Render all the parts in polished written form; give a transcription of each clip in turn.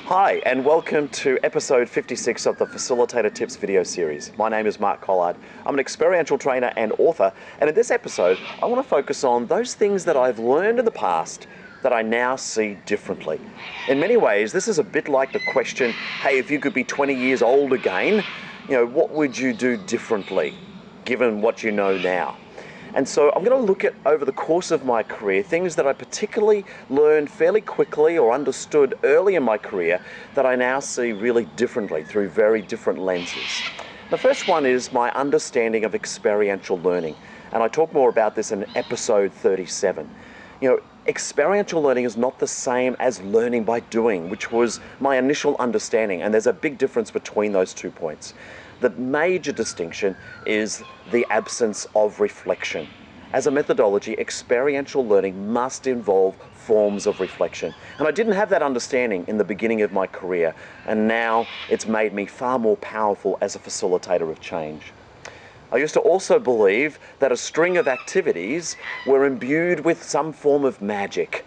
Hi, and welcome to episode 56 of the Facilitator Tips video series. My name is Mark Collard. I'm an experiential trainer and author, and in this episode, I want to focus on those things that I've learned in the past that I now see differently. In many ways, this is a bit like the question, hey, if you could be 20 years old again, what would you do differently, given what you know now? And so I'm going to look at, over the course of my career, things that I particularly learned fairly quickly or understood early in my career that I now see really differently through very different lenses. The first one is my understanding of experiential learning. And I talk more about this in episode 37. Experiential learning is not the same as learning by doing, which was my initial understanding. And there's a big difference between those 2 points. The major distinction is the absence of reflection. As a methodology, experiential learning must involve forms of reflection. And I didn't have that understanding in the beginning of my career, and now it's made me far more powerful as a facilitator of change. I used to also believe that a string of activities were imbued with some form of magic,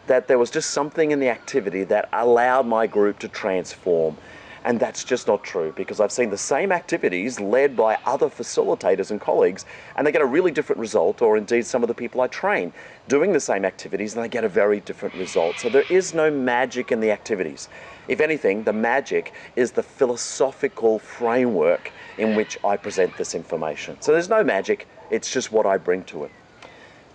that there was just something in the activity that allowed my group to transform. And that's just not true, because I've seen the same activities led by other facilitators and colleagues, and they get a really different result, or indeed some of the people I train doing the same activities, and they get a very different result. So there is no magic in the activities. If anything, the magic is the philosophical framework in which I present this information. So there's no magic, it's just what I bring to it.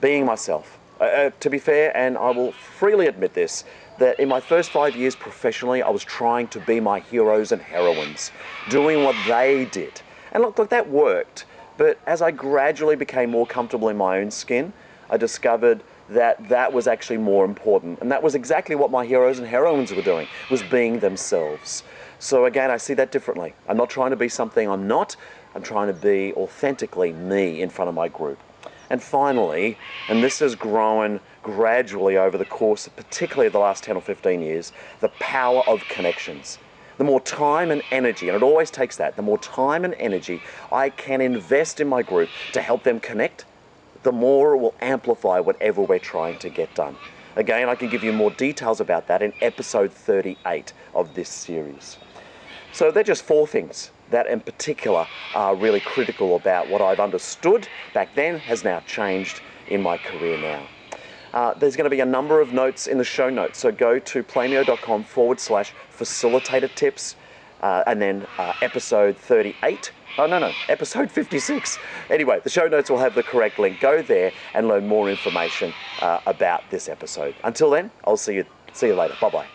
Being myself. To be fair, and I will freely admit this, that in my first 5 years professionally, I was trying to be my heroes and heroines, doing what they did. And look, that worked. But as I gradually became more comfortable in my own skin, I discovered that that was actually more important. And that was exactly what my heroes and heroines were doing, was being themselves. So again, I see that differently. I'm not trying to be something I'm not. I'm trying to be authentically me in front of my group. And finally, and this has grown gradually over the course of particularly the last 10 or 15 years, the power of connections. The more time and energy, and it always takes that, the more time and energy I can invest in my group to help them connect, the more it will amplify whatever we're trying to get done. Again, I can give you more details about that in episode 38 of this series. So they're just 4 things that in particular are really critical about what I've understood back then has now changed in my career now. There's going to be a number of notes in the show notes, so go to playmeo.com/facilitator tips and then episode 38. Episode 56. Anyway, the show notes will have the correct link. Go there and learn more information about this episode. Until then, I'll see you later. Bye-bye.